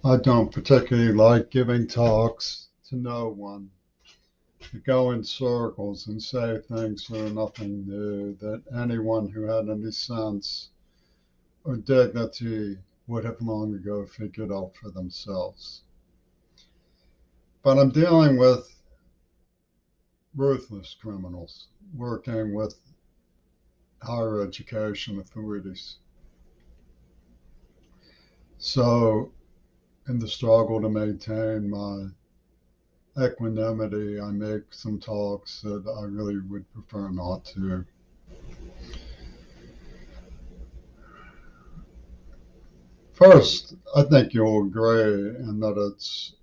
I don't particularly like giving talks to no one. To go in circles and say things that are nothing new that anyone who had any sense or dignity would have long ago figured out for themselves. But I'm dealing with ruthless criminals working with higher education authorities. So, in the struggle to maintain my equanimity, I make some talks that I really would prefer not to. First, I think you'll agree in that it's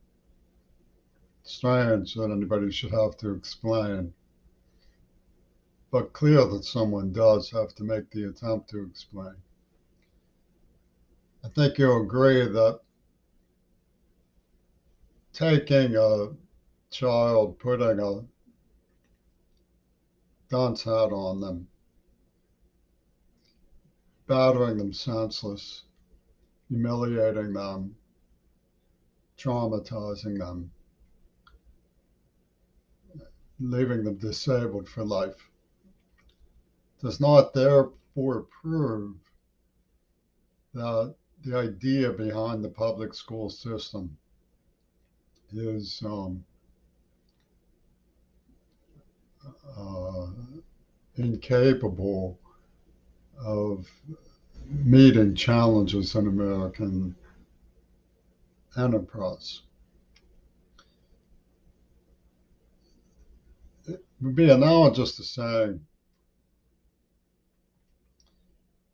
strange that anybody should have to explain, but clear that someone does have to make the attempt to explain. I think you'll agree that taking a child, putting a dunce hat on them, battering them senseless, humiliating them, traumatizing them, leaving them disabled for life, does not therefore prove that the idea behind the public school system is uh, incapable of meeting challenges in American enterprise. It would be analogous to saying,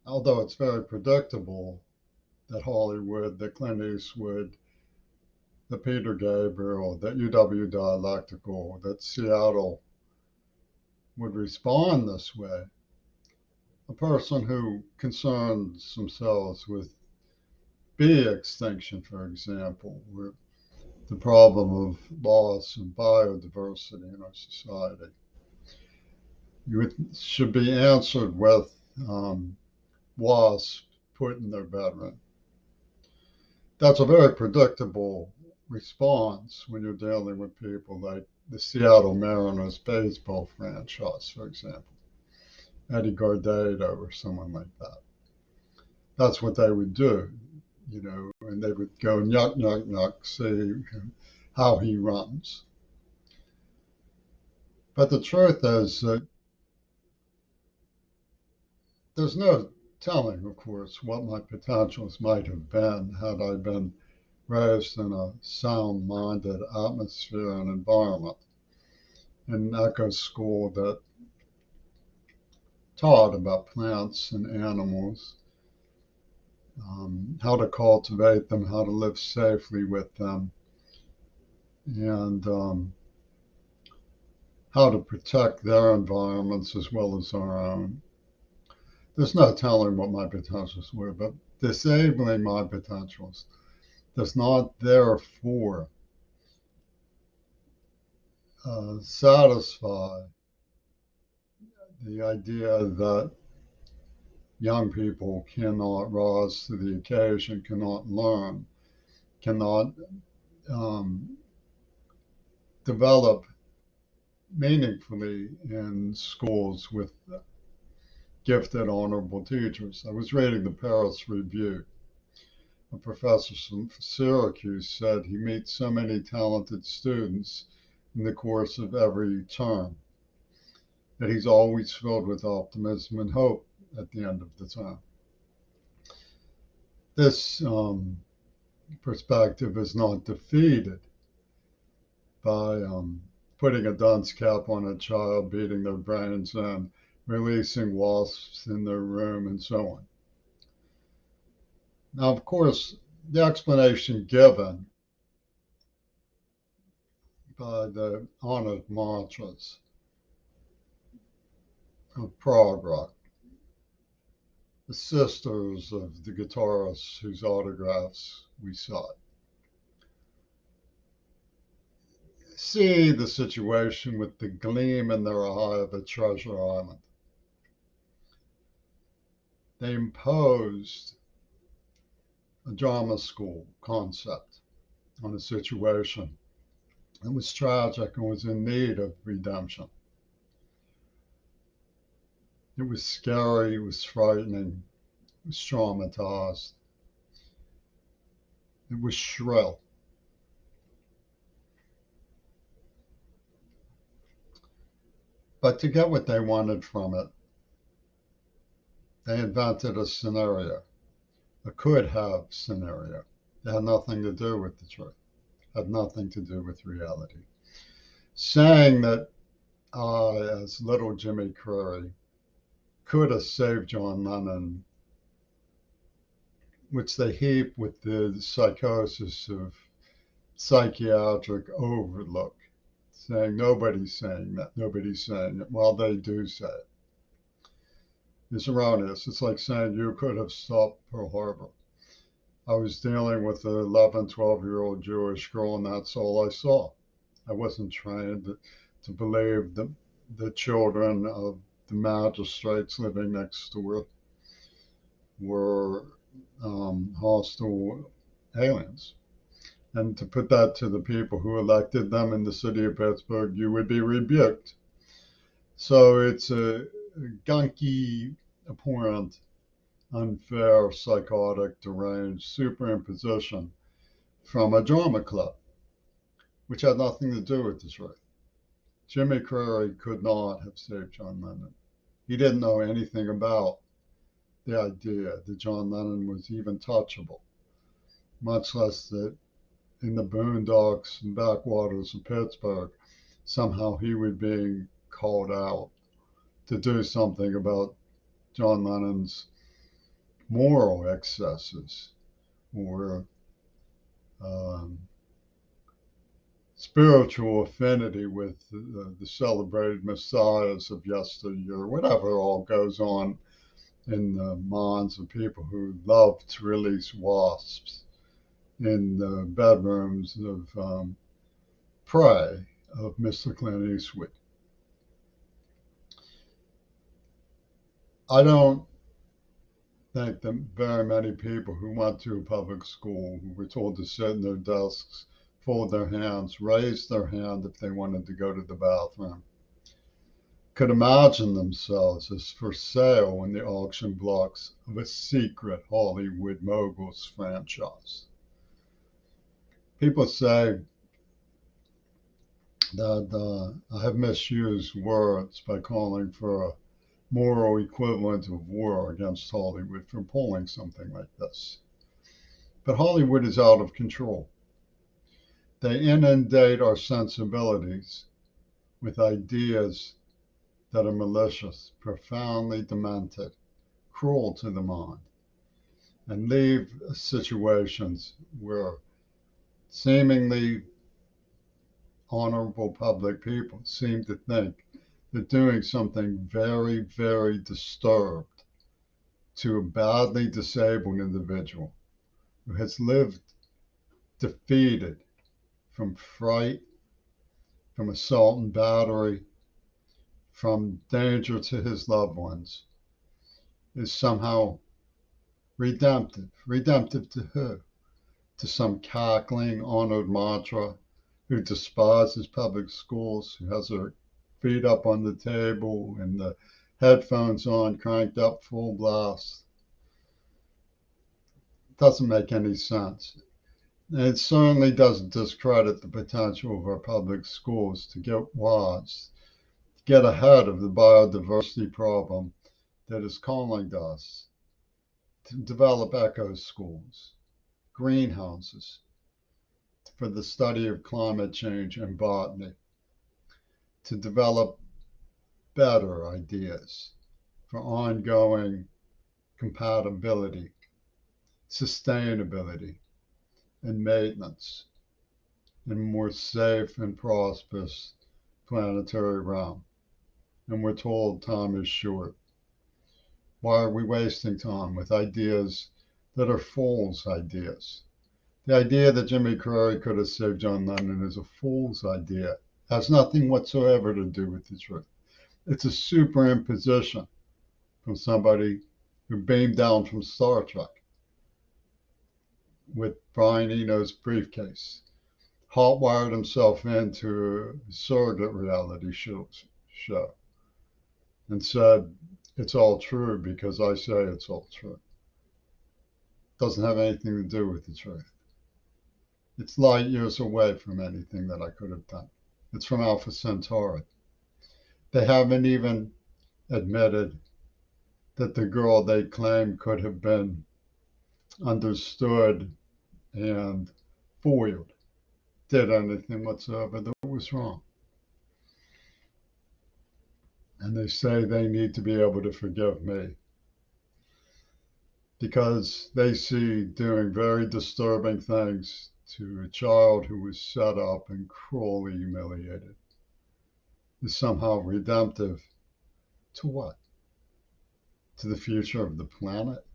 although it's very predictable that Hollywood, that Clint Eastwood, that Peter Gabriel, that UW Dialectical, that Seattle would respond this way, a person who concerns themselves with bee extinction, for example, where the problem of loss of biodiversity in our society, should be answered with wasps put in their bedroom. That's a very predictable response when you're dealing with people like the Seattle Mariners baseball franchise, for example, Eddie Gardado or someone like that. That's what they would do, and they would go yuck, yuck, yuck, see how he runs. But the truth is that there's no telling, of course, what my potentials might have been had I been raised in a sound minded atmosphere and environment in an eco school that taught about plants and animals, how to cultivate them, how to live safely with them, and how to protect their environments as well as our own. There's no telling what my potentials were, but disabling my potentials does not therefore satisfy the idea that young people cannot rise to the occasion, cannot learn, cannot um, develop meaningfully in schools with gifted, honorable teachers. I was reading the Paris Review. A professor from Syracuse said he meets so many talented students in the course of every term that he's always filled with optimism and hope at the end of the term. This perspective is not defeated by putting a dunce cap on a child, beating their brains in, releasing wasps in their room, and so on. Now, of course, the explanation given by the honored mantras of prog rock, the sisters of the guitarists whose autographs we sought, see the situation with the gleam in their eye of a treasure island. They imposed a drama school concept on a situation. It was tragic and was in need of redemption. It was scary, it was frightening, it was traumatized, it was shrill. But to get what they wanted from it, they invented a scenario, a could have scenario. It had nothing to do with the truth, had nothing to do with reality. Saying that I, as little Jimmy Curry, could have saved John Lennon, which they heap with the psychosis of psychiatric overlook, saying nobody's saying that, nobody's saying it. Well, they do say it. It's erroneous. It's like saying you could have stopped Pearl Harbor. I was dealing with an 11, 12-year-old Jewish girl, and that's all I saw. I wasn't trained to believe that the children of the magistrates living next door were hostile aliens. And to put that to the people who elected them in the city of Pittsburgh, you would be rebuked. So it's a gunky, abhorrent, unfair, psychotic, deranged superimposition from a drama club, which had nothing to do with the truth. Jimmy Curry could not have saved John Lennon. He didn't know anything about the idea that John Lennon was even touchable, much less that in the boondocks and backwaters of Pittsburgh, somehow he was being called out to do something about John Lennon's moral excesses or spiritual affinity with the celebrated messiahs of yesteryear, whatever all goes on in the minds of people who love to release wasps in the bedrooms of prey of Mr. Clint Eastwood. I don't think that very many people who went to a public school, who were told to sit in their desks, fold their hands, raise their hand if they wanted to go to the bathroom, could imagine themselves as for sale in the auction blocks of a secret Hollywood moguls franchise. People say that I have misused words by calling for a moral equivalent of war against Hollywood for pulling something like this. But Hollywood is out of control. They inundate our sensibilities with ideas that are malicious, profoundly demented, cruel to the mind, and leave situations where seemingly honorable public people seem to think that doing something very, very disturbed to a badly disabled individual who has lived defeated from fright, from assault and battery, from danger to his loved ones, is somehow redemptive. Redemptive to who? To some cackling, honored mantra who despises public schools, who has her feet up on the table and the headphones on, cranked up full blast. It doesn't make any sense. And it certainly doesn't discredit the potential of our public schools to get wise, to get ahead of the biodiversity problem that is calling to us, to develop eco schools, greenhouses for the study of climate change and botany, to develop better ideas for ongoing compatibility, sustainability, and maintenance in a more safe and prosperous planetary realm. And we're told time is short. Why are we wasting time with ideas that are fool's ideas? The idea that Jimmy Curry could have saved John Lennon is a fool's idea. It has nothing whatsoever to do with the truth. It's a superimposition from somebody who beamed down from Star Trek. with Brian Eno's briefcase, hot-wired himself into a surrogate reality show, and said, "It's all true because I say it's all true." Doesn't have anything to do with the truth. It's light years away from anything that I could have done. It's from Alpha Centauri. They haven't even admitted that the girl they claim could have been understood and foiled did anything whatsoever that was wrong. And they say they need to be able to forgive me because they see doing very disturbing things to a child who was set up and cruelly humiliated is somehow redemptive to what? To the future of the planet?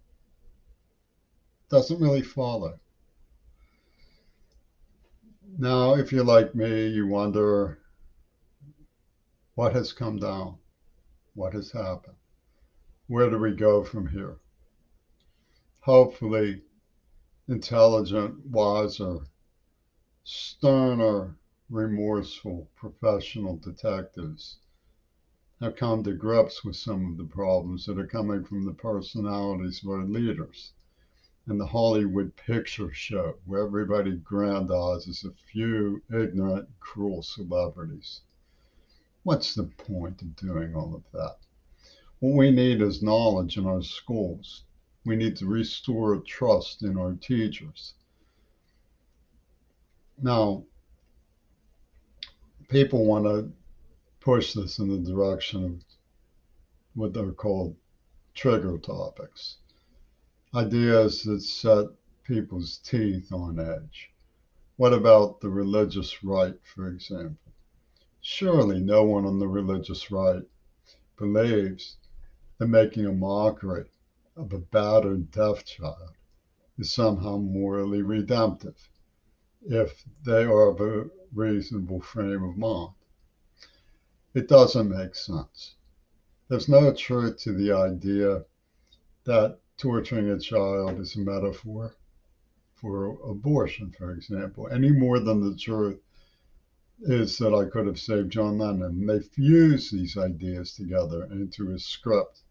Doesn't really follow. Now, if you're like me, you wonder what has come down? What has happened? Where do we go from here? Hopefully, intelligent, wiser, sterner, remorseful professional detectives have come to grips with some of the problems that are coming from the personalities of our leaders and the Hollywood picture show where everybody grandizes a few ignorant, cruel celebrities. What's the point of doing all of that? What we need is knowledge in our schools. We need to restore trust in our teachers. Now, people want to push this in the direction of what they're called trigger topics, ideas that set people's teeth on edge. What about the religious right, for example? Surely no one on the religious right believes that making a mockery of a battered deaf child is somehow morally redemptive if they are of a reasonable frame of mind. It doesn't make sense. There's no truth to the idea that torturing a child is a metaphor for abortion, for example, any more than the truth is that I could have saved John Lennon. They fuse these ideas together into a script.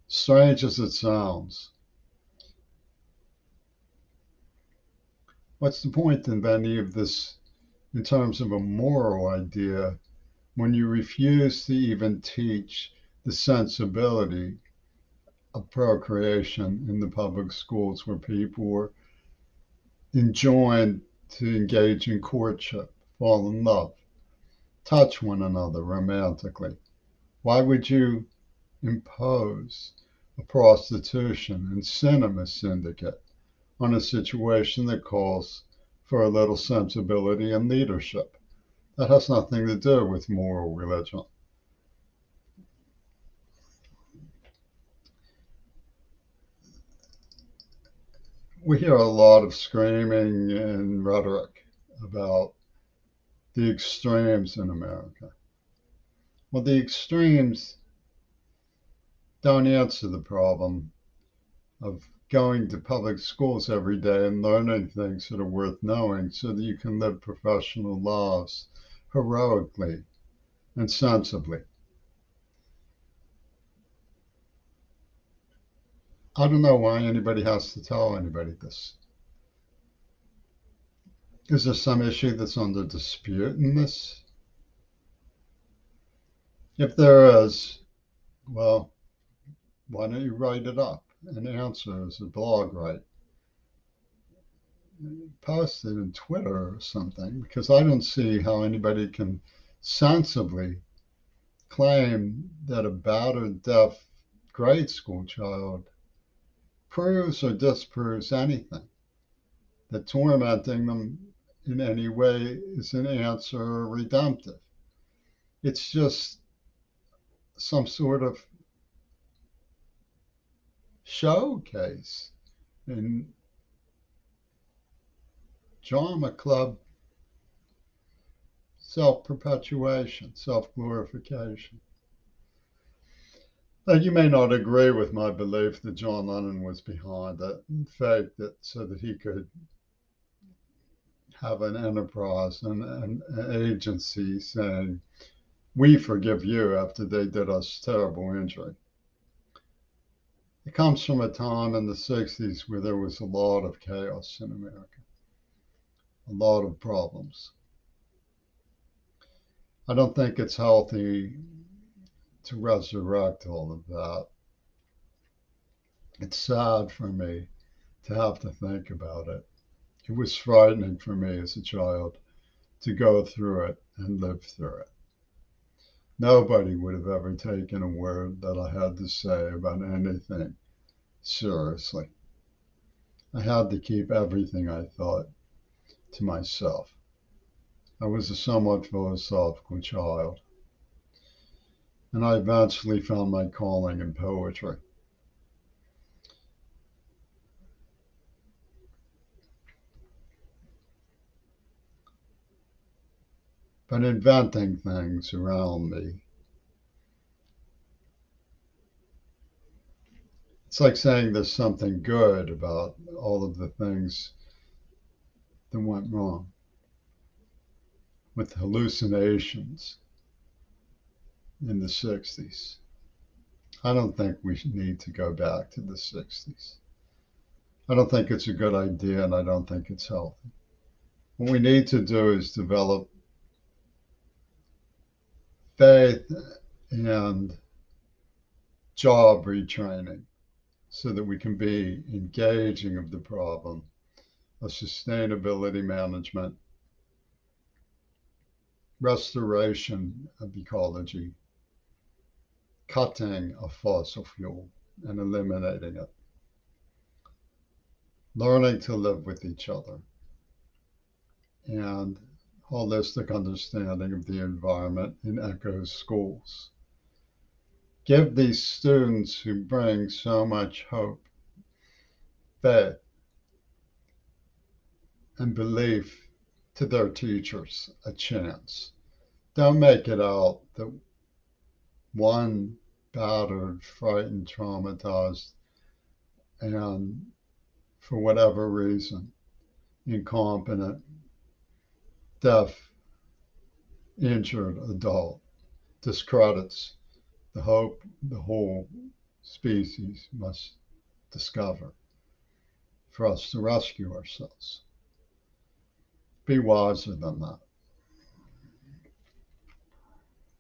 Strange as it sounds, what's the point of any of this in terms of a moral idea when you refuse to even teach the sensibility of procreation in the public schools where people were enjoined to engage in courtship, fall in love, touch one another romantically? Why would you impose a prostitution and cinema syndicate on a situation that calls for a little sensibility and leadership? That has nothing to do with moral religion. We hear a lot of screaming and rhetoric about the extremes in America. Well, the extremes don't answer the problem of going to public schools every day and learning things that are worth knowing so that you can live professional lives heroically and sensibly. I don't know why anybody has to tell anybody this. Is there some issue that's under dispute in this? If there is, well, why don't you write it up and answer as a blog, right? Post it in Twitter or something, because I don't see how anybody can sensibly claim that a battered deaf grade school child proves or disproves anything, that tormenting them in any way is an answer or redemptive. It's just some sort of showcase in drama club self perpetuation, self glorification. You may not agree with my belief that John Lennon was behind it and faked it so that he could have an enterprise and an agency saying, we forgive you after they did us terrible injury. It comes from a time in the 60s where there was a lot of chaos in America, a lot of problems. I don't think it's healthy to resurrect all of that. It's sad for me to have to think about it. It was frightening for me as a child to go through it and live through it. Nobody would have ever taken a word that I had to say about anything seriously. I had to keep everything I thought to myself. I was a somewhat philosophical child, and I eventually found my calling in poetry. But inventing things around me, it's like saying there's something good about all of the things that went wrong with hallucinations in the 60s. I don't think we need to go back to the 60s. I don't think it's a good idea, and I don't think it's healthy. What we need to do is develop faith and job retraining so that we can be engaging of the problem of sustainability management, restoration of ecology, cutting of fossil fuel and eliminating it, learning to live with each other, and holistic understanding of the environment in eco schools. Give these students who bring so much hope, faith, and belief to their teachers a chance. Don't make it out that one battered, frightened, traumatized, and for whatever reason, incompetent, deaf, injured adult discredits the hope the whole species must discover for us to rescue ourselves. Be wiser than that.